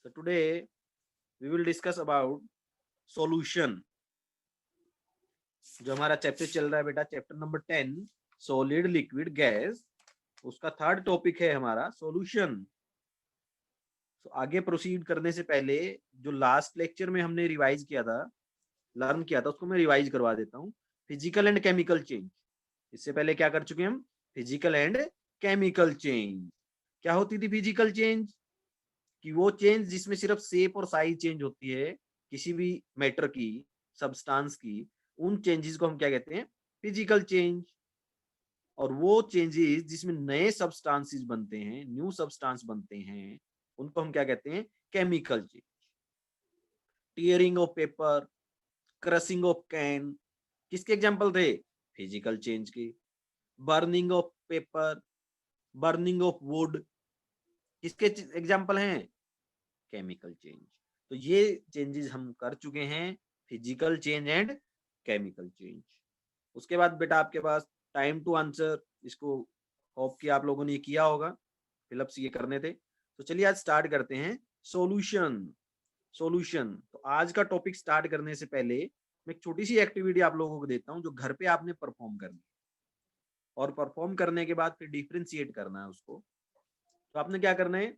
So today we will discuss about solution. जो हमारा chapter चल रहा है बेटा, chapter number 10 solid liquid gas, उसका थर्ड टॉपिक है हमारा सॉल्यूशन। तो आगे प्रोसीड करने से पहले जो लास्ट लेक्चर में हमने रिवाइज किया था, लर्न किया था, उसको मैं रिवाइज करवा देता हूँ। Physical and chemical change. इससे पहले क्या कर चुके हम? Physical and chemical change. क्या होती थी फिजिकल चेंज? कि वो चेंज जिसमें सिर्फ शेप और साइज चेंज होती है किसी भी मैटर की, सब्सटेंस की, उन चेंजेस को हम क्या कहते हैं? Physical change. और वो चेंजेस जिसमें नए सब्सटेंसेस बनते हैं, न्यू सब्सटेंस बनते हैं, उनको हम क्या कहते हैं? Chemical change. Tearing of paper, crushing of can, किसके एग्जांपल थे? फिजिकल चेंज के। Burning of paper, burning of would, किसके एग्जांपल हैं? Chemical change. तो ये चेंजेस हम कर चुके हैं, physical change and chemical change. उसके बाद बेटा आपके पास टाइम टू आंसर, इसको होप कि आप लोगों ने किया होगा, फिलअप्स ये करने थे। तो चलिए आज स्टार्ट करते हैं सॉल्यूशन। सॉल्यूशन। तो आज का टॉपिक स्टार्ट करने से पहले मैं एक छोटी सी एक्टिविटी आप लोगों को देता हूं जो घर पे आपने परफॉर्म करनी है, और परफॉर्म करने के बाद फिर डिफ्रेंशिएट करना है उसको। तो आपने क्या करना है?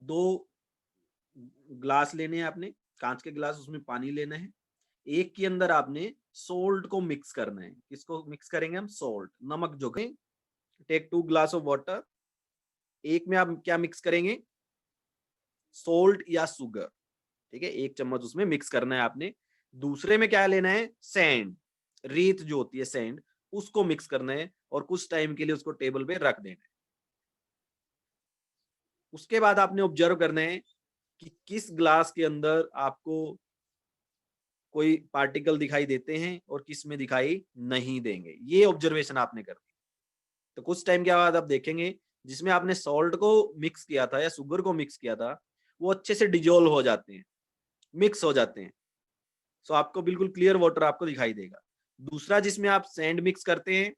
दो ग्लास लेने हैं आपने, कांच के ग्लास, उसमें पानी लेना है। एक के अंदर आपने सोल्ट को मिक्स करना है। किसको मिक्स करेंगे हम? सोल्ट, नमक जो है। Take 2 glass of water. एक में आप क्या मिक्स करेंगे? सोल्ट या सुगर। ठीक है, 1 चम्मच उसमें मिक्स करना है आपने। दूसरे में क्या लेना है? सैंड, रेत जो होती है, सैंड, उसको मिक्स करना है और कुछ टाइम के लिए उसको टेबल पे रख देना है। उसके बाद आपने ऑब्जर्व करना है कि किस ग्लास के अंदर आपको कोई पार्टिकल दिखाई देते हैं और किस में दिखाई नहीं देंगे। ये ऑब्जर्वेशन आपने करनी। तो कुछ टाइम के बाद आप देखेंगे जिसमें आपने सॉल्ट को मिक्स किया था या शुगर को मिक्स किया था, वो अच्छे से डिजोल्व हो जाते हैं, मिक्स हो जाते हैं। सो आपको बिल्कुल क्लियर वाटर आपको दिखाई देगा। दूसरा जिसमें आप सैंड मिक्स करते हैं,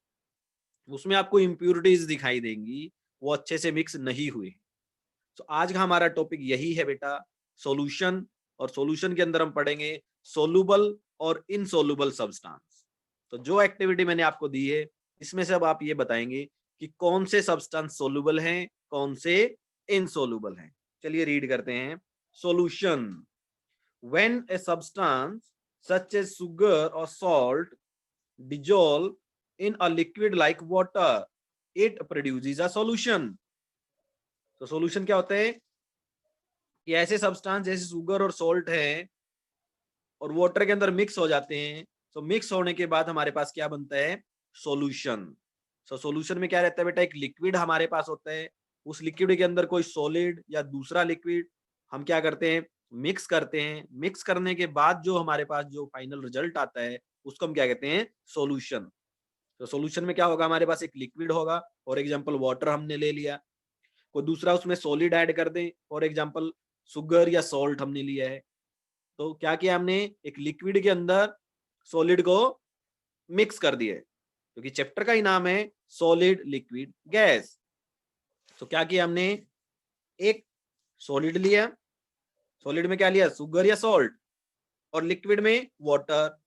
उसमें आपको इम्प्यूरिटीज दिखाई देंगी, वो अच्छे से मिक्स नहीं हुए। तो आज का हमारा टॉपिक यही है बेटा, सॉल्यूशन। और सॉल्यूशन के अंदर हम पढ़ेंगे सोलुबल और इनसोलुबल सब्सटेंस। तो जो एक्टिविटी मैंने आपको दी है, इसमें से अब आप ये बताएंगे कि कौन से सब्सटेंस सोलुबल हैं, कौन से इनसोलुबल हैं। चलिए रीड करते हैं। Solution. When a substance such as sugar और salt dissolve in a liquid like water, it produces a solution। तो सॉल्यूशन क्या होता है? कि ऐसे सब्सटेंस जैसे शुगर और सॉल्ट है और वाटर के अंदर मिक्स हो जाते हैं। तो मिक्स होने के बाद हमारे पास क्या बनता है? सॉल्यूशन। सो सॉल्यूशन में क्या रहता है बेटा? एक लिक्विड हमारे पास होता है, उस लिक्विड के अंदर कोई सॉलिड या दूसरा लिक्विड हम क्या करते हैं? मिक्स करते हैं। मिक्स करने के बाद जो हमारे पास जो फाइनल रिजल्ट आता है, उसको हम क्या कहते हैं? सॉल्यूशन। तो सॉल्यूशन में क्या होगा? हमारे पास एक लिक्विड होगा, फॉर एग्जांपल वाटर हमने ले लिया, कोई दूसरा उसमें सॉलिड ऐड कर दें, फॉर एग्जांपल शुगर या सॉल्ट हमने लिया है। तो क्या किया हमने? एक लिक्विड के अंदर सॉलिड को मिक्स कर दिया है, क्योंकि चैप्टर का ही नाम है सॉलिड लिक्विड गैस। तो क्या किया हमने? एक सॉलिड लिया, सॉलिड में क्या लिया? शुगर या सॉल्ट, और लिक्विड में वाटर,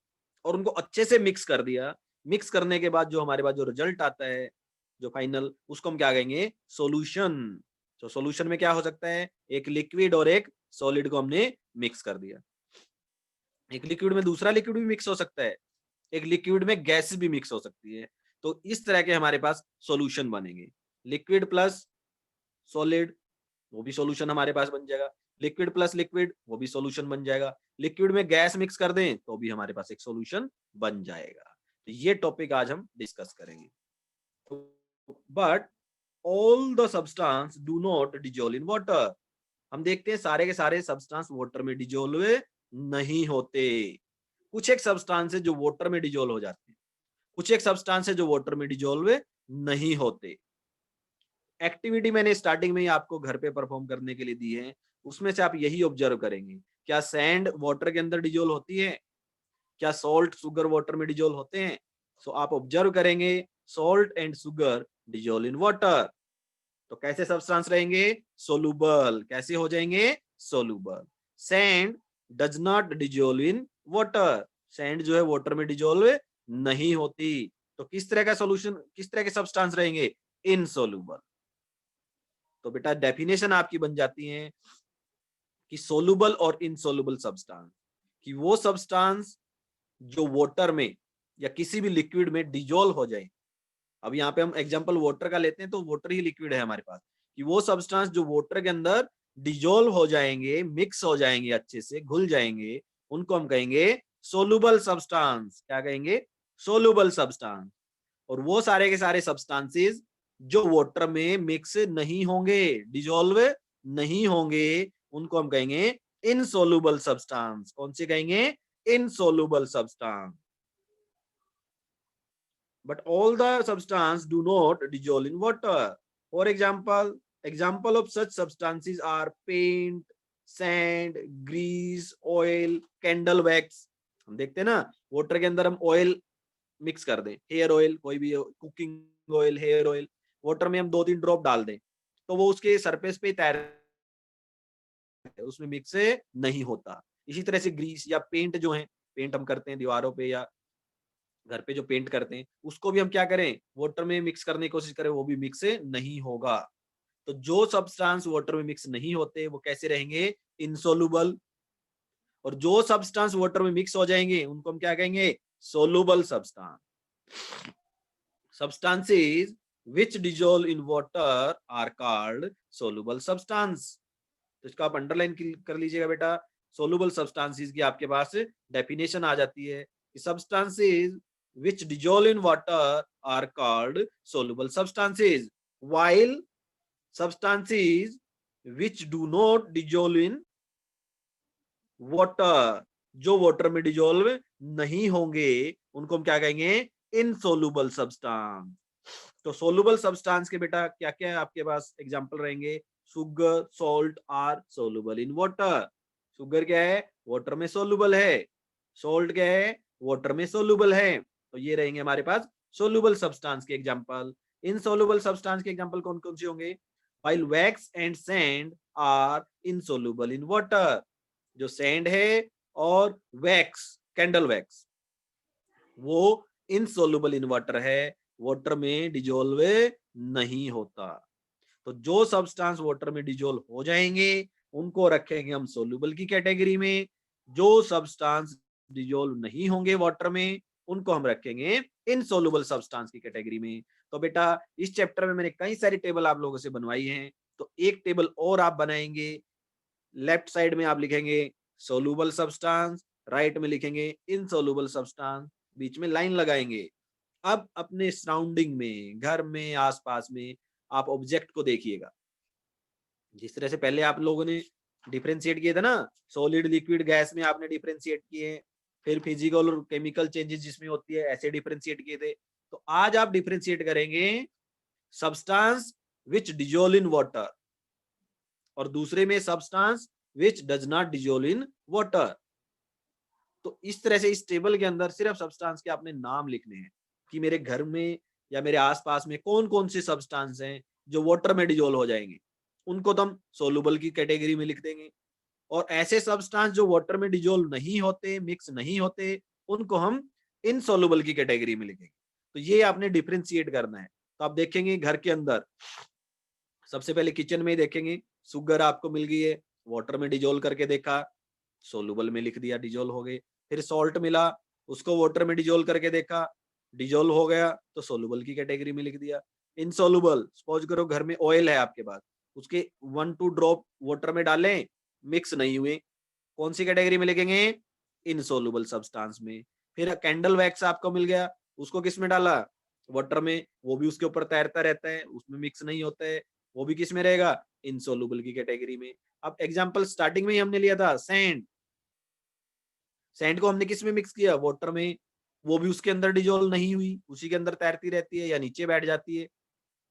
और उनको अच्छे से मिक्स कर दिया। मिक्स करने के बाद जो हमारे पास जो रिजल्ट आता है, जो फाइनल, उसको हम क्या कहेंगे? सॉल्यूशन। तो सॉल्यूशन में क्या हो सकता है? एक लिक्विड और एक सॉलिड को हमने मिक्स कर दिया। एक लिक्विड में दूसरा लिक्विड भी मिक्स हो सकता है, एक लिक्विड में गैस भी मिक्स हो सकती है। तो इस तरह के हमारे पास सॉल्यूशन बनेंगे। लिक्विड प्लस सॉलिड, वो भी सॉल्यूशन हमारे पास बन जाएगा। लिक्विड प्लस लिक्विड, वो भी सॉल्यूशन बन जाएगा। लिक्विड में गैस मिक्स कर दें तो भी हमारे पास एक सॉल्यूशन बन जाएगा। तो ये टॉपिक आज हम डिस्कस करेंगे। But all the substance do not dissolve in water. हम देखते हैं सारे के सारे सब्सटेंस वाटर में डिजोल्व नहीं होते। कुछ एक सब्सटेंस है जो वाटर में डिजोल्व हो जाते हैं, कुछ एक सब्सटेंस है जो वाटर में डिजोल्व नहीं होते। एक्टिविटी मैंने स्टार्टिंग में ही आपको घर पे परफॉर्म करने के लिए दी है, उसमें से आप यही ऑब्जर्व करेंगे। क्या सैंड वाटर के अंदर डिजोल्व होती है? क्या सॉल्ट शुगर वाटर में डिजोल्व होते हैं? सो आप ऑब्जर्व करेंगे salt and sugar dissolve in water. तो कैसे सब्सटेंस रहेंगे? सोलूबल। कैसे हो जाएंगे? Soluble. Sand does not dissolve in water. Sand जो है वाटर में डिजोल्व नहीं होती। तो किस तरह का सॉल्यूशन, किस तरह के सब्सटेंस रहेंगे? इनसोलूबल। तो बेटा डेफिनेशन आपकी बन जाती है कि सोलूबल और इनसोलूबल सब्सटेंस, कि वो सब्सटेंस जो वाटर में या किसी भी लिक्विड में डिजोल्व हो जाए। अब यहाँ पे हम एग्जांपल वाटर का लेते हैं, तो वाटर ही लिक्विड है हमारे पास, कि वो सब्सटेंस जो वाटर के अंदर डिजोल्व हो जाएंगे, मिक्स हो जाएंगे, अच्छे से घुल जाएंगे, उनको हम कहेंगे सोलूबल सब्सटेंस। क्या कहेंगे? Soluble substance. और वो सारे के सारे सब्सटेंसेस जो वाटर में मिक्स नहीं होंगे, डिजोल्व नहीं होंगे, उनको हम कहेंगे इनसोलूबल सब्सटेंस। कौन से कहेंगे? इनसोलूबल substance. but all the substances do not dissolve in water. For example of such substances are paint, sand, grease, oil, candle wax. हम देखते हैं ना, वाटर के अंदर हम ऑयल मिक्स कर दें, हेयर ऑयल, कोई भी cooking oil, hair oil, water में हम 2-3 ड्रॉप डाल दें, तो वो उसके सरफेस पे तैर, उसमें मिक्स नहीं होता। इसी तरह से ग्रीस या पेंट जो है, पेंट हम करते हैं दीवारों पे या घर पे जो पेंट करते हैं, उसको भी हम क्या करें? वाटर में मिक्स करने की कोशिश करें, वो भी मिक्स नहीं होगा। तो जो सब्सटेंस वाटर में मिक्स नहीं होते वो कैसे रहेंगे? इनसोलुबल। और जो सब्सटेंस वाटर में मिक्स हो जाएंगे उनको हम क्या कहेंगे? Soluble substance. Substances which dissolve in water are called soluble substance. तो इसका आप अंडरलाइन कर लीजिएगा बेटा। सोलुबल सब्सटेंसेस की आपके पास डेफिनेशन आ जाती है कि substances which dissolve in water are called soluble substances, while substances which do not dissolve in water, जो वाटर में डिजोल्व नहीं होंगे, उनको हम क्या कहेंगे? Insoluble substance. तो सोलुबल सब्सटेंस के बेटा क्या क्या आपके पास एग्जांपल रहेंगे? Sugar, salt are soluble in water. Sugar क्या है? वाटर में सोलुबल है। सॉल्ट क्या है? वाटर में सोलुबल है। तो ये रहेंगे हमारे पास सोलुबल सब्सटेंस के एग्जांपल। इनसोलुबल सब्सटेंस के एग्जांपल कौन कौन से होंगे? while wax and sand are insoluble in water. जो सैंड है और वैक्स, कैंडल वैक्स, वो इनसोलुबल इन वाटर है, वाटर में डिजोल्व नहीं होता। तो जो सब्सटेंस वाटर में डिजोल्व हो जाएंगे उनको रखेंगे हम सोलुबल की कैटेगरी में। जो सब्सटेंस डिजोल्व नहीं होंगे वाटर में उनको हम रखेंगे इनसोलुबल सब्सटेंस की कैटेगरी में। तो बेटा इस चैप्टर में मैंने कई सारी टेबल आप लोगों से बनवाई हैं, तो एक टेबल और आप बनाएंगे। लेफ्ट साइड में आप लिखेंगे सोलुबल सब्सटेंस, राइट में लिखेंगे इनसोलुबल सब्सटेंस, बीच में लाइन लगाएंगे। अब अपने सराउंडिंग में, घर में, आसपास में आप ऑब्जेक्ट को देखिएगा। जिस तरह से पहले आप लोगों ने डिफरेंशिएट किए थे ना, सॉलिड, लिक्विड, गैस में आपने डिफरेंशिएट किए, फिर फिजिकल और केमिकल चेंजेस जिसमें होती है, ऐसे डिफरेंशिएट किए थे। तो आज आप डिफरेंशिएट करेंगे substance which dissolve in water, और दूसरे में substance which does not dissolve in water. तो इस तरह से इस टेबल के अंदर सिर्फ सब्सटेंस के आपने नाम लिखने हैं कि मेरे घर में या मेरे आसपास में कौन कौन से सब्सटेंस हैं जो वाटर में डिजोल्व हो जाएंगे, उनको तो हम सोलुबल की कैटेगरी में लिख देंगे। और ऐसे सब्सटेंस जो वाटर में डिजोल्व नहीं होते, मिक्स नहीं होते, उनको हम इनसोलुबल की कैटेगरी में लिखेंगे। तो ये आपने डिफरेंशिएट करना है। तो आप देखेंगे घर के अंदर सबसे पहले किचन में देखेंगे, शुगर आपको मिल गई है, वाटर में डिजोल्व करके देखा, सोलुबल में लिख दिया, डिजोल्व हो गए। फिर सॉल्ट मिला, उसको वाटर में डिजोल्व करके देखा, डिजोल्व हो गया, तो सोलुबल की कैटेगरी में लिख दिया। इनसोलुबल, सपोज करो घर में ऑयल है आपके पास, उसके 1-2 ड्रॉप वाटर में डालें, मिक्स नहीं हुए, कौन सी कैटेगरी में लिखेंगे? इनसोलुबल सब्सटेंस में। फिर कैंडल वैक्स आपको मिल गया, उसको किस में डाला? वाटर में, वो भी उसके ऊपर तैरता रहता है, उसमें मिक्स नहीं होता है, वो भी किस में रहेगा? इनसोलुबल की कैटेगरी में। अब एग्जांपल स्टार्टिंग में ही हमने लिया था सैंड। सैंड को हमने किस में मिक्स किया? वाटर में, वो भी उसके अंदर डिजोल्व नहीं हुई, उसी के अंदर तैरती रहती है या नीचे बैठ जाती है।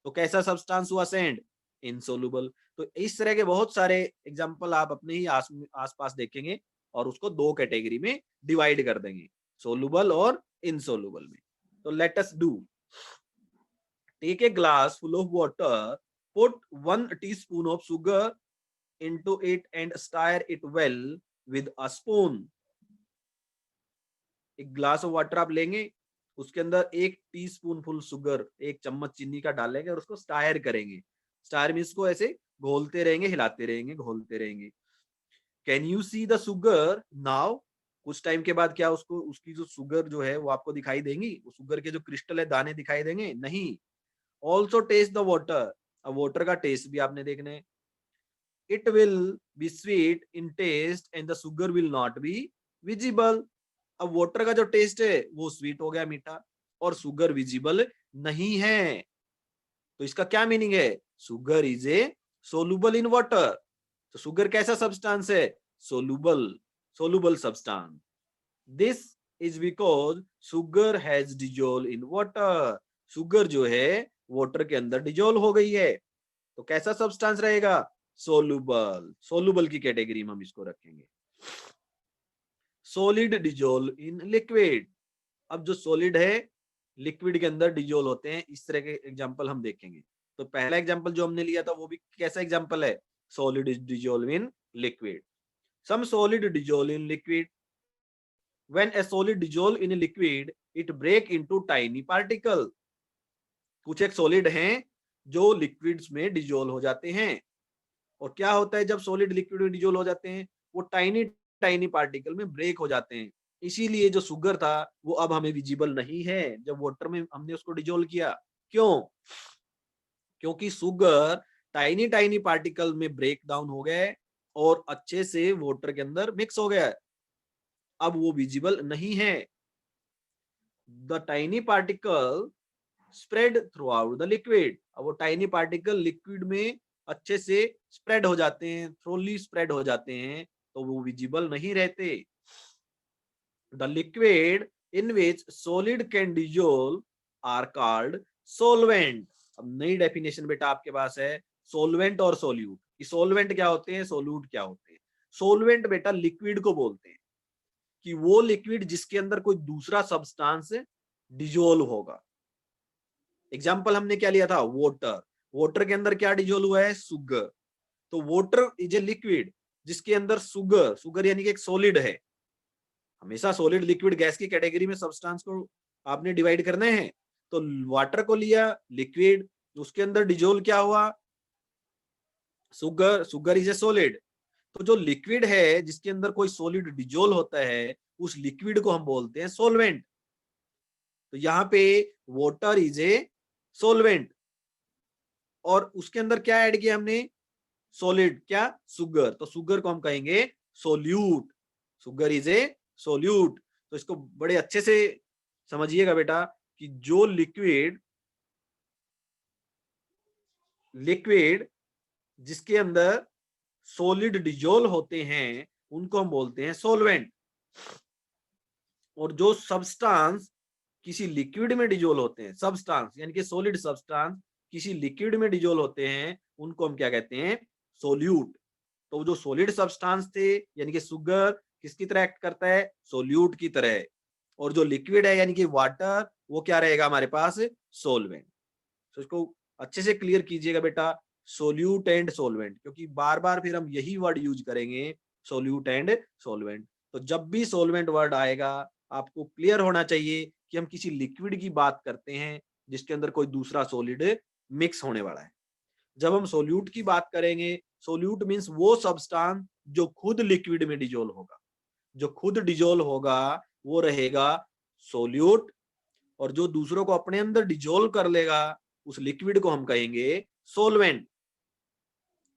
तो कैसा सब्सटेंस हुआ सैंड? इनसोलुबल। तो इस तरह के बहुत सारे एग्जांपल आप अपने ही आसपास देखेंगे और उसको 2 कैटेगरी में डिवाइड कर देंगे, सोलुबल और इनसोलुबल में। तो let us do, take a glass full of water Put 1 teaspoon of sugar into it and stir it well with a spoon. एक ग्लास ऑफ वाटर आप लेंगे, उसके अंदर 1 टीस्पून फुल शुगर, 1 चम्मच चीनी का डालेंगे और उसको स्टायर करेंगे। स्टायर मीन्स को ऐसे घोलते रहेंगे, हिलाते रहेंगे, घोलते रहेंगे। Can you see the sugar now? कुछ टाइम के बाद क्या उसको उसकी जो शुगर जो है वो आपको दिखाई देंगी? वो शुगर के जो क्रिस्टल है दाने दिखाई देंगे? नहीं। Also taste the water. अब वाटर का टेस्ट भी आपने देखना है। It will be sweet in taste and the sugar will not be visible. अब वाटर का जो टेस्ट है वो स्वीट हो गया, मीठा, और शुगर विजिबल नहीं है। तो इसका क्या मीनिंग है? Sugar is a soluble in water. तो शुगर कैसा सब्सटेंस है? Soluble, soluble substance. This is because sugar has dissolve in water. Sugar जो है वाटर के अंदर डिजोल्व हो गई है। तो कैसा सब्सटेंस रहेगा? सोलुबल। सोलुबल की कैटेगरी में हम इसको रखेंगे। Solid dissolve in liquid. अब जो सॉलिड है लिक्विड के अंदर डिजोल्व होते हैं, इस तरह के एग्जांपल हम देखेंगे। तो पहला एग्जांपल जो हमने लिया था वो भी कैसा एग्जांपल है? Solid is dissolve in liquid. Some solid dissolve in liquid. When a solid dissolve in liquid it break into tiny particle. कुछ एक सॉलिड हैं जो लिक्विड्स में डिजोल्व हो जाते हैं। और क्या होता है जब सॉलिड लिक्विड में डिजोल्व हो जाते हैं? वो टाइनी टाइनी पार्टिकल में ब्रेक हो जाते हैं। इसीलिए जो शुगर था वो अब हमें विजिबल नहीं है जब वाटर में हमने उसको डिजोल्व किया। क्यों? क्योंकि शुगर टाइनी टाइनी पार्टिकल में ब्रेक डाउन हो गए और अच्छे से वाटर के अंदर मिक्स हो गया। अब वो विजिबल नहीं है। The tiny particle spread through out the liquid. अब वो टाइनी पार्टिकल लिक्विड में अच्छे से स्प्रेड हो जाते हैं, थ्रोली स्प्रेड हो जाते हैं, तो वो विजिबल नहीं रहते। The liquid in which solid can dissolve are called solvent. अब नई डेफिनेशन बेटा आपके पास है, सोलवेंट और सोल्यूट। सोलवेंट क्या होते हैं, सोल्यूट क्या होते हैं? सोलवेंट बेटा लिक्विड को बोलते हैं कि वो लिक्विड जिसके अंदर कोई दूसरा सब्सटेंस डिजोल्व होगा। एग्जाम्पल हमने क्या लिया था? वाटर। वाटर के अंदर क्या डिजोल्व हुआ है? शुगर। तो वाटर इज ए लिक्विड जिसके अंदर शुगर, शुगर यानी कि एक सॉलिड है। हमेशा सॉलिड लिक्विड गैस की कैटेगरी में सब्सटेंस को आपने डिवाइड करने हैं। तो वाटर को लिया लिक्विड, उसके अंदर डिजोल्व क्या हुआ? Sugar. Sugar is a solid. तो जो लिक्विड है जिसके अंदर कोई सॉलिड डिजोल्व होता है उस लिक्विड को हम बोलते हैं सॉल्वेंट। तो यहाँ पे वाटर इज ए सोलवेंट और उसके अंदर क्या ऐड किया हमने? सॉलिड। क्या? शुगर। तो शुगर को हम कहेंगे solute. Sugar is a solute. तो इसको बड़े अच्छे से समझिएगा बेटा कि जो लिक्विड लिक्विड जिसके अंदर सॉलिड डिजोल्व होते हैं उनको हम बोलते हैं सॉल्वेंट। और जो सब्सटेंस किसी लिक्विड में डिजोल्व होते हैं, सब्सटेंस यानी कि सॉलिड सब्सटेंस किसी लिक्विड में डिजोल्व होते हैं, उनको हम क्या कहते हैं? सोल्यूट। तो जो सॉलिड सब्सटेंस थे यानी कि शुगर किसकी तरह एक्ट करता है? सोल्यूट की तरह। और जो लिक्विड है यानी कि वाटर, वो क्या रहेगा हमारे पास? सोलवेंट। तो इसको अच्छे से क्लियर कीजिएगा बेटा, सोल्यूट एंड सोलवेंट, क्योंकि बार बार फिर हम यही वर्ड यूज करेंगे, सोल्यूट एंड सोलवेंट। तो जब भी सोलवेंट वर्ड आएगा आपको क्लियर होना चाहिए कि हम किसी लिक्विड की बात करते हैं जिसके अंदर कोई दूसरा सॉलिड मिक्स होने वाला है। जब हम सोल्यूट की बात करेंगे, सोल्यूट मीन्स वो सब्सटेंस जो खुद लिक्विड में डिजोल्व होगा। जो खुद डिजोल्व होगा वो रहेगा सोल्यूट, और जो दूसरों को अपने अंदर डिजोल्व कर लेगा उस लिक्विड को हम कहेंगे सोलवेंट।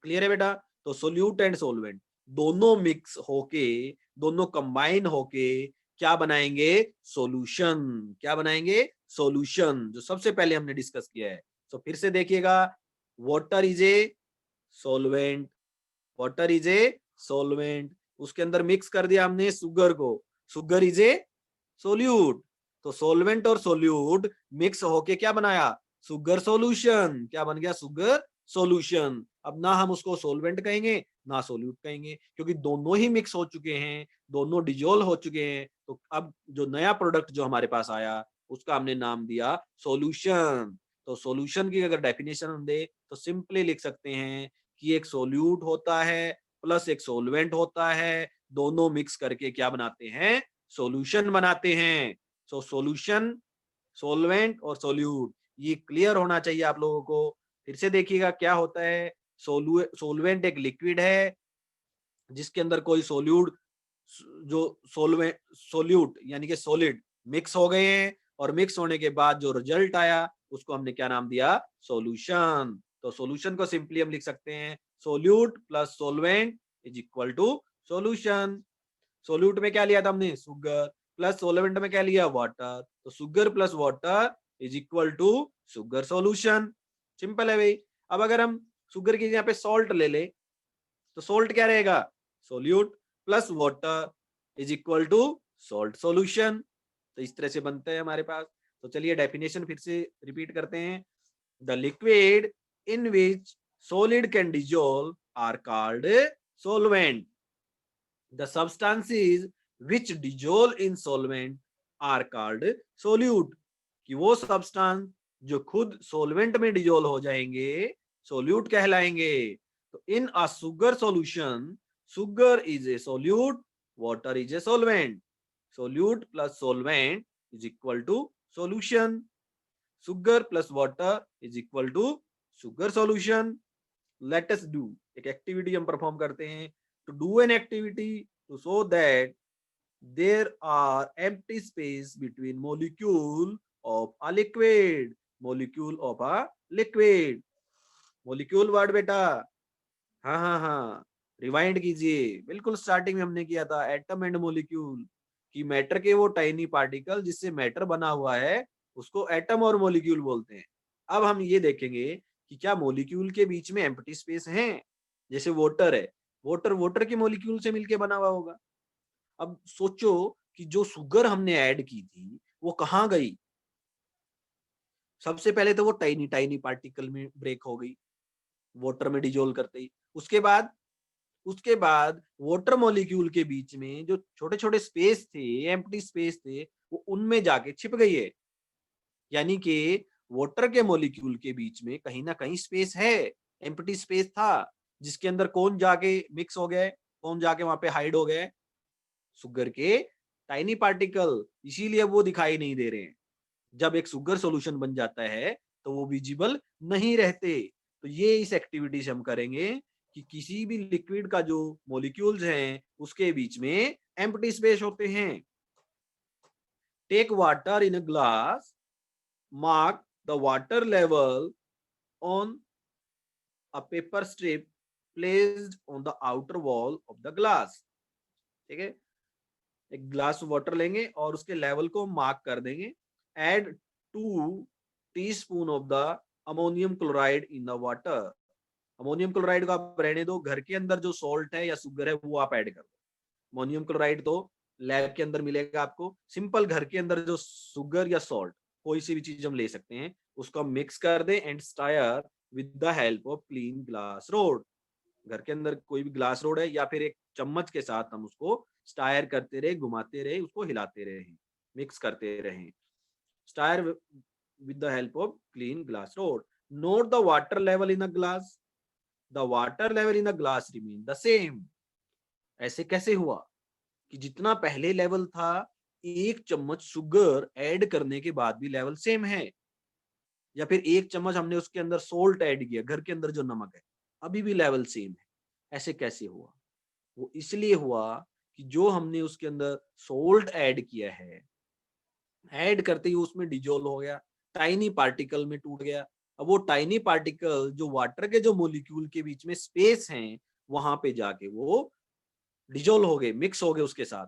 क्लियर है बेटा? तो सोल्यूट एंड सोलवेंट दोनों मिक्स होके, दोनों कंबाइन होके क्या बनाएंगे? सॉल्यूशन। क्या बनाएंगे? सॉल्यूशन, जो सबसे पहले हमने डिस्कस किया है। तो फिर से देखिएगा, water is a solvent. Water is a solvent. उसके अंदर मिक्स कर दिया हमने शुगर को, शुगर इज ए सोल्यूट। तो सोलवेंट और सोल्यूट मिक्स होके क्या बनाया? Sugar solution. क्या बन गया? Sugar solution. अब ना हम उसको सोलवेंट कहेंगे ना सोल्यूट कहेंगे, क्योंकि दोनों ही मिक्स हो चुके हैं, दोनों डिजोल्व हो चुके हैं। तो अब जो नया प्रोडक्ट जो हमारे पास आया उसका हमने नाम दिया सॉल्यूशन। तो सॉल्यूशन की अगर डेफिनेशन हम दे तो सिंपली लिख सकते हैं कि एक सोल्यूट होता है प्लस एक सोलवेंट होता है, दोनों मिक्स करके क्या बनाते हैं, सॉल्यूशन बनाते हैं। सो सॉल्यूशन, सोलवेंट और सोल्यूट, ये क्लियर होना चाहिए आप लोगों को। फिर से देखिएगा क्या होता है, सोलवेंट एक लिक्विड है जिसके अंदर कोई सोल्यूट, जो सोलवेंट सोल्यूट यानी कि सॉलिड मिक्स हो गए हैं, और मिक्स होने के बाद जो रिजल्ट आया उसको हमने क्या नाम दिया, सॉल्यूशन। तो सॉल्यूशन को सिंपली हम लिख सकते हैं solute plus solvent is equal to solution. Solute में क्या लिया था हमने, सुगर, प्लस सोलवेंट में क्या लिया, वाटर, तो sugar plus water is equal to sugar solution. Simple है भाई। अब अगर हम सुगर की यहाँ पे सॉल्ट ले ले तो सॉल्ट क्या रहेगा, solute plus water is equal to salt solution. तो इस तरह से बनता है हमारे पास। तो चलिए डेफिनेशन फिर से रिपीट करते हैं। The liquid in which solid can dissolve are called solvent. The substances which dissolve in solvent are called solute. कि वो सब्सटेंस जो खुद सोलवेंट में डिजोल्व हो जाएंगे सोल्यूट कहलाएंगे। तो in a sugar solution, sugar is a solute, water is a solvent, solute plus solvent is equal to solution, sugar plus water is equal to sugar solution. Let us do, एक activity हम perform करते हैं। To do an activity to show that there are empty space between molecule of a liquid, molecule of a liquid, molecule word बेटा, हाँ हाँ हाँ, rewind कीजिए। बिल्कुल स्टार्टिंग में हमने किया था एटम एंड मोलिक्यूल, कि मैटर के वो टाइनी पार्टिकल जिससे मैटर बना हुआ है उसको एटम और मोलिक्यूल बोलते हैं। अब हम ये देखेंगे कि क्या मोलिक्यूल के बीच में एम्प्टी स्पेस है, जैसे वाटर है, वाटर वाटर के मोलिक्यूल से मिलके बना हुआ होगा। अब सोचो कि जो शुगर हमने ऐड की थी वो कहाँ गई, सबसे पहले तो वो टाइनी टाइनी पार्टिकल में ब्रेक हो गई वाटर में डिजोल्व करते ही। उसके बाद वाटर मॉलिक्यूल के बीच में जो छोटे छोटे स्पेस थे, एम्प्टी स्पेस थे, वो उनमें जाके छिप गई है। यानी कि वाटर के मॉलिक्यूल के बीच में कहीं ना कहीं स्पेस है, एम्प्टी स्पेस था, जिसके अंदर कौन जाके मिक्स हो गए, कौन जाके वहां पे हाइड हो गए, शुगर के टाइनी पार्टिकल। इसीलिए वो दिखाई नहीं दे रहे हैं। जब एक शुगर सॉल्यूशन बन जाता है तो वो विजिबल नहीं रहते। तो ये इस एक्टिविटी से हम करेंगे कि किसी भी लिक्विड का जो मॉलिक्यूल्स हैं उसके बीच में एम्प्टी स्पेस होते हैं। Take water in a glass, mark the water level on a paper strip placed on the outer wall of the glass. ठीक है, एक ग्लास वाटर लेंगे और उसके लेवल को मार्क कर देंगे। Add 2 teaspoon of the ammonium chloride in the water. Ammonium chloride को आप रहने दो, घर के अंदर जो सॉल्ट है या शुगर है वो आप ऐड कर दो। अमोनियम क्लोराइड तो लैब के अंदर मिलेगा आपको। सिंपल घर के अंदर जो शुगर या सॉल्ट कोई सी भी चीज हम ले सकते हैं, उसको हम मिक्स कर दें and stair with the help of clean glass rod. घर के अंदर कोई भी ग्लास रोड है या फिर एक चम्मच के साथ हम उसको स्टायर करते रहे, घुमाते रहे, उसको हिलाते रहे, मिक्स करते रहे। Stair with the help of clean glass rod. Note the water level in a glass, the water level in a glass remain the same. ऐसे कैसे हुआ कि जितना पहले लेवल था, एक चम्मच शुगर ऐड करने के बाद भी लेवल सेम है, या फिर एक चम्मच हमने उसके अंदर सोल्ट ऐड किया, घर के अंदर जो नमक है, अभी भी लेवल सेम है। ऐसे कैसे हुआ? वो इसलिए हुआ कि जो हमने उसके अंदर सोल्ट ऐड किया है, ऐड करते ही उसमें डिजोल्व हो गया, टाइनी पार्टिकल में टूट गया। अब वो टाइनी पार्टिकल जो वाटर के जो मोलिक्यूल के बीच में स्पेस हैं वहां पे जाके वो डिजोल्व हो गए, मिक्स हो गए उसके साथ।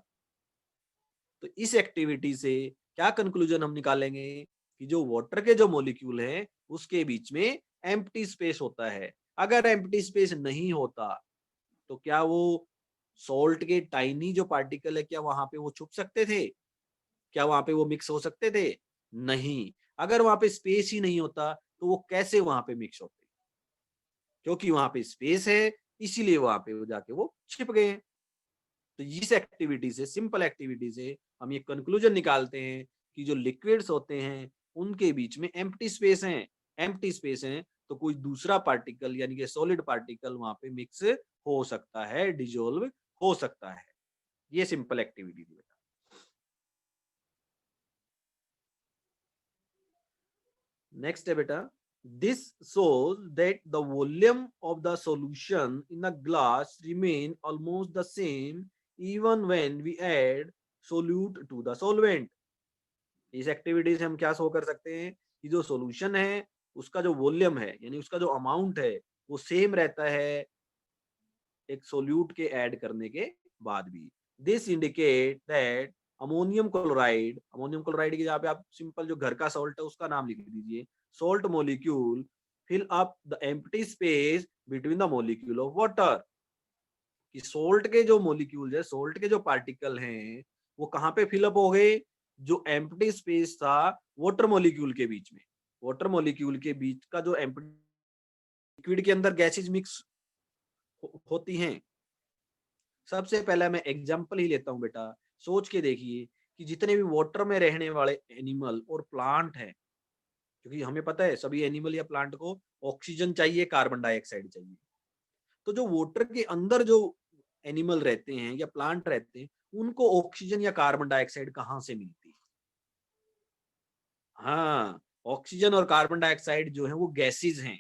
तो इस एक्टिविटी से क्या कंक्लूजन हम निकालेंगे कि जो वाटर के जो मोलिक्यूल हैं उसके बीच में एम्प्टी स्पेस होता है। अगर एम्प्टी स्पेस नहीं होता तो क्या वो सॉल्ट के टाइनी जो पार्टिकल है क्या वहां पे वो छुप सकते थे? क्या वहां पे वो मिक्स हो सकते थे? नहीं। अगर वहां पे स्पेस ही नहीं होता तो वो कैसे वहां पे मिक्स होते? क्योंकि वहां पे स्पेस है, इसीलिए वहां पे वो जाके वो छिप गए हैं। तो इस एक्टिविटी से, सिंपल एक्टिविटी से हम ये कंक्लूजन निकालते हैं कि जो लिक्विड्स होते हैं उनके बीच में एम्प्टी स्पेस हैं। एम्प्टी स्पेस है तो कोई दूसरा पार्टिकल यानी कि सॉलिड पार्टिकल वहां पे मिक्स हो सकता है, डिजोल्व हो सकता है। ये सिंपल एक्टिविटी थी बेटा। नेक्स्ट है बेटा, this shows that the volume of the solution in a glass remain almost the same even when we add solute to the solvent। इस एक्टिविटी से हम क्या शो कर सकते हैं कि जो सॉल्यूशन है उसका जो वॉल्यूम है यानी उसका जो अमाउंट है वो सेम रहता है एक सोल्यूट के ऐड करने के बाद भी। This indicate that ammonium chloride की जगह पे आप सिंपल जो घर का सॉल्ट है उसका नाम लिख दीजिए, salt molecule fill up the empty space between the molecule of water. कि सोल्ट के जो मोलिक्यूल है, सोल्ट के जो पार्टिकल हैं वो कहाँ पे फिलअप हो गए, जो एम्प्टी स्पेस था वाटर मोलिक्यूल के बीच में। वाटर मोलिक्यूल के बीच का जो एम्प्टी लिक्विड के अंदर गैसेज मिक्स होती हैं। सबसे पहला मैं एग्जांपल ही लेता हूं बेटा, सोच के देखिए कि जितने भी वाटर में रहने वाले एनिमल और प्लांट हैं, क्योंकि हमें पता है सभी एनिमल या प्लांट को ऑक्सीजन चाहिए, कार्बन डाइऑक्साइड चाहिए। तो जो वाटर के अंदर जो एनिमल रहते हैं या प्लांट रहते हैं उनको ऑक्सीजन या कार्बन डाइऑक्साइड कहाँ से मिलती है? हाँ, ऑक्सीजन और कार्बन डाइऑक्साइड जो है वो गैसेज हैं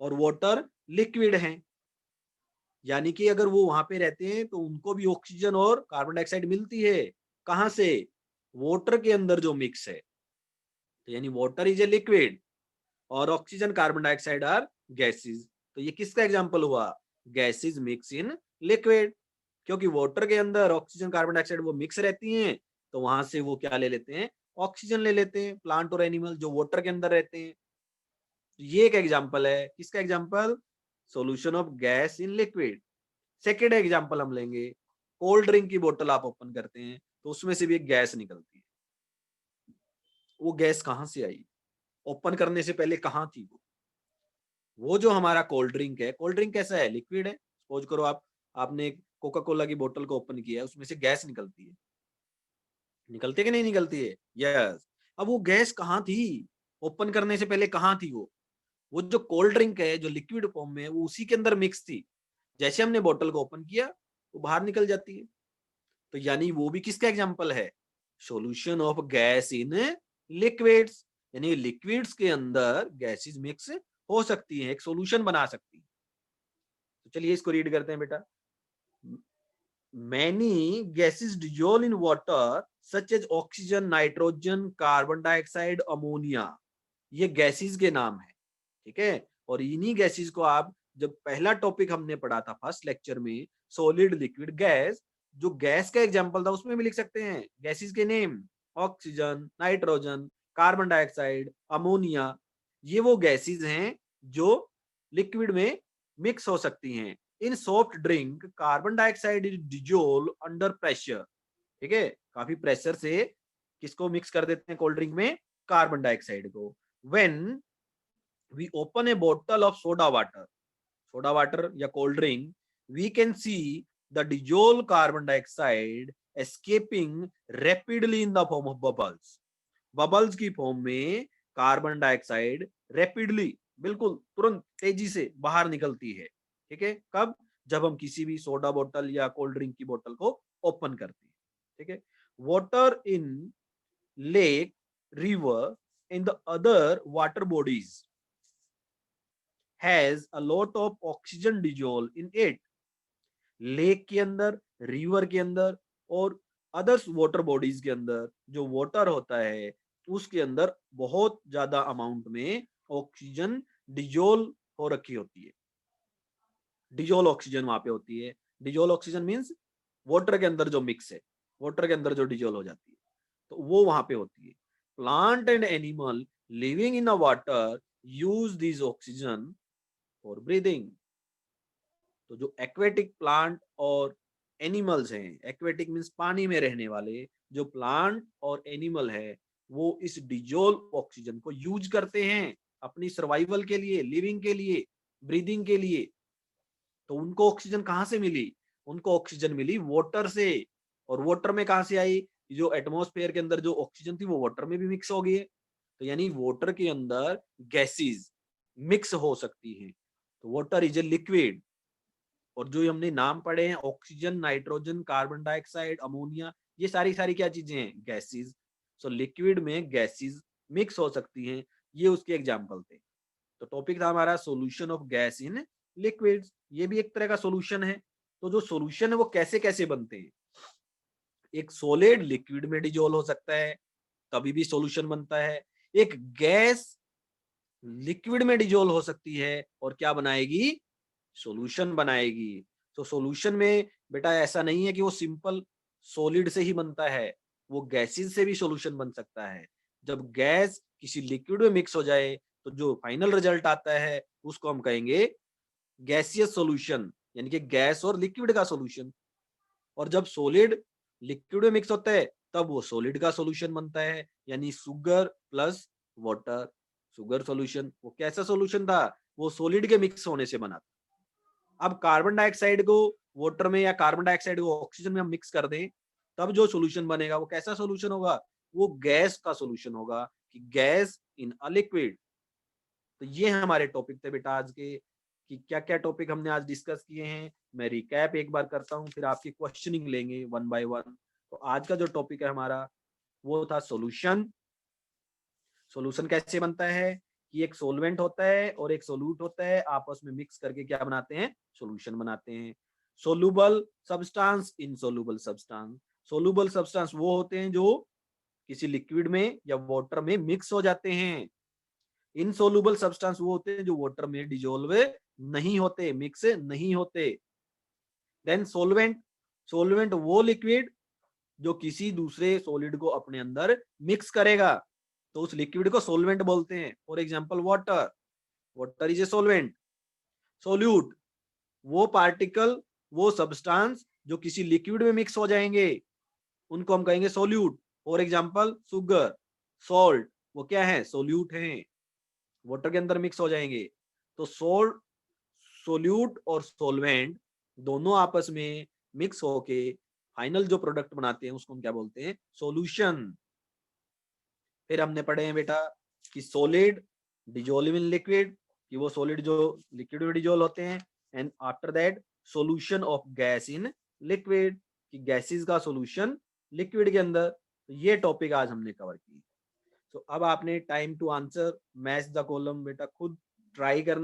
और वाटर लिक्विड हैं। यानी कि अगर वो वहां पे रहते हैं तो उनको भी ऑक्सीजन और कार्बन डाइऑक्साइड मिलती है। कहाँ से? वाटर के अंदर जो मिक्स है। तो यानी वाटर इज ए लिक्विड और oxygen carbon dioxide are gases. तो ये किसका एग्जांपल हुआ? Gases mix in liquid. क्योंकि वाटर के अंदर ऑक्सीजन कार्बन डाइऑक्साइड वो मिक्स रहती हैं, तो वहां से वो क्या ले लेते हैं? ऑक्सीजन ले लेते हैं, प्लांट और एनिमल जो वाटर के अंदर रहते हैं। तो ये एक एग्जांपल है, किसका example? Solution of gas in liquid. Second example हम लेंगे, कोल्ड ड्रिंक की बोतल आप ओपन करते हैं तो उसमें से भी एक गैस निकलती है। वो गैस कहाँ से आई? ओपन करने से पहले कहाँ थी वो जो हमारा कोल्ड ड्रिंक है, कोल्ड ड्रिंक कैसा है? लिक्विड है। सपोज करो आपने कोका कोला की बोतल को ओपन किया है, उसमें से गैस निकलती है। निकलती है कि नहीं निकलती है? यस। अब वो गैस कहाँ थी? ओपन करने से पहले कहाँ थी वो जो कोल्ड ड्रिंक है जो लिक्विड फॉर्म में है वो उसी के अंदर मिक्स थी। जैसे हमने बोतल को ओपन किया वो बाहर निकल जाती है। तो यानी वो भी किसका एग्जांपल है? Solution of gas in liquids. यानी लिक्विड्स के अंदर गैसेस मिक्स हो सकती हैं, एक सॉल्यूशन बना सकती है। तो चलिए इसको रीड करते हैं बेटा। Many gases dissolve in water such as oxygen, nitrogen, carbon dioxide, ammonia. ये गैसेस के नाम है, ठीक है। और इन्हीं गैसेस को आप जब पहला टॉपिक हमने पढ़ा था फर्स्ट लेक्चर में, सॉलिड लिक्विड गैस, जो गैस का एग्जांपल था उसमें भी लिख सकते हैं गैसेस के name, oxygen, nitrogen, carbon dioxide, ammonia. ये वो गैसेस हैं जो लिक्विड में मिक्स हो सकती हैं। In soft drink carbon dioxide is dissolve under pressure. ठीक है, काफी प्रेशर से किसको मिक्स कर देते हैं कोल्ड ड्रिंक में? कार्बन डाइऑक्साइड को। When we open a bottle of soda water या cold drink, we can see the dissolved carbon dioxide escaping rapidly in the form of bubbles। Bubbles की form में carbon dioxide rapidly, बिल्कुल तुरंत तेजी से बाहर निकलती है। ठीक है, कब? जब हम किसी भी सोडा बोतल या कोल्ड ड्रिंक की बोतल को ओपन करते हैं। ठीक है, water in lake, river, in the other water bodies has a lot of oxygen dissolved in it। Lake के अंदर, रिवर के अंदर और अदर्स वाटर बॉडीज के अंदर जो वाटर होता है उसके अंदर बहुत ज्यादा अमाउंट में ऑक्सीजन डिजोल्व हो रखी होती है। डिजोल्व ऑक्सीजन वहां पे होती है। डिजोल्व ऑक्सीजन मींस वाटर के अंदर जो मिक्स है, वाटर के अंदर जो डिजोल्व हो जाती है, तो वो वहां पे होती है। Plant and animal living in a water use this oxygen for breathing. तो जो एक्वेटिक प्लांट और एनिमल्स हैं, एक्वेटिक मीन्स पानी में रहने वाले जो प्लांट और एनिमल है, वो इस डिजोल्व ऑक्सीजन को यूज करते हैं अपनी सर्वाइवल के लिए, लिविंग के लिए, ब्रीदिंग के लिए। तो उनको ऑक्सीजन कहाँ से मिली? उनको ऑक्सीजन मिली वाटर से। और वाटर में कहाँ से आई? जो एटमॉस्फेयर के अंदर जो ऑक्सीजन थी वो वाटर में भी मिक्स हो गई है। तो यानी वाटर के अंदर गैसेस मिक्स हो सकती हैं। तो वाटर इज ए लिक्विड। और जो हमने नाम पढ़े हैं, oxygen, nitrogen, carbon dioxide, ammonia, ये सारी सारी क्या चीजें हैं? गैसेस। सो लिक्विड में गैसेस मिक्स हो सकती हैं, ये उसके एग्जाम्पल थे। तो टॉपिक था हमारा solution of gas in liquids. ये भी एक तरह का सोल्यूशन है। तो जो सोल्यूशन है वो कैसे कैसे बनते हैं? एक सॉलिड लिक्विड में डिजोल्व हो सकता है, तभी भी सॉल्यूशन बनता है। एक गैस लिक्विड में डिजोल्व हो सकती है और क्या बनाएगी? सॉल्यूशन बनाएगी। तो सॉल्यूशन में बेटा ऐसा नहीं है कि वो सिंपल सॉलिड से ही बनता है, वो गैसेस से भी सॉल्यूशन बन सकता है। जब गैस किसी लिक्विड में मिक्स हो जाए तो जो फाइनल रिजल्ट आता है उसको हम कहेंगे गैसियस सॉल्यूशन, यानी कि गैस और लिक्विड का सॉल्यूशन। और जब सॉलिड लिक्विड में मिक्स होता है तब वो सॉलिड का सॉल्यूशन बनता है, यानी sugar plus water, sugar solution. वो कैसा सॉल्यूशन था? वो सॉलिड के मिक्स होने से बना था। अब कार्बन डाइऑक्साइड को वाटर में या कार्बन डाइऑक्साइड को ऑक्सीजन में हम मिक्स कर दें, तब जो सॉल्यूशन बनेगा वो कैसा सॉल्यूशन होगा? वो गैस का सॉल्यूशन होगा, कि गैस इन अ लिक्विड। तो ये हमारे टॉपिक थे बेटा आज के, कि क्या क्या टॉपिक हमने आज डिस्कस किए हैं। मैं रिकैप एक बार करता हूँ, फिर आपकी क्वेश्चनिंग लेंगे वन बाय वन। तो आज का जो टॉपिक है हमारा वो था सॉल्यूशन। सॉल्यूशन कैसे बनता है? कि एक सोलवेंट होता है और एक सोल्यूट होता है, आपस में मिक्स करके क्या बनाते हैं? सॉल्यूशन बनाते हैं। Soluble substance, insoluble substance. Soluble substance वो होते हैं जो किसी लिक्विड में या वाटर में मिक्स हो जाते हैं। इनसोलूबल सब्सटेंस वो होते हैं जो वाटर में डिजोल्व नहीं होते, मिक्स नहीं होते। देन सोलवेंट, सोलवेंट वो लिक्विड जो किसी दूसरे सॉलिड को अपने अंदर मिक्स करेगा, तो उस लिक्विड को सोलवेंट बोलते हैं। For example water, water is a solvent. Solute वो पार्टिकल, वो सब्सटेंस जो किसी लिक्विड में मिक्स हो जाएंगे, उनको हम कहेंगे solute. For example sugar, salt, वो क्या है? सोल्यूट हैं, वाटर के अंदर मिक्स हो जाएंगे। तो सोल्यूट और सोलवेंट दोनों आपस में मिक्स होके फाइनल जो प्रोडक्ट बनाते हैं उसको हम क्या बोलते हैं? सॉल्यूशन। फिर हमने पढ़े हैं बेटा कि सॉलिड डिजोल्व इन लिक्विड, कि वो सॉलिड जो लिक्विड में डिजोल्व होते हैं। And after that solution of gas in liquid, कि गैसेस का सॉल्यूशन लिक्विड के अंदर। तो ये टॉपिक आज हमने कवर की। तो अब आपने time to answer match the column बेटा खुद ट्राई करना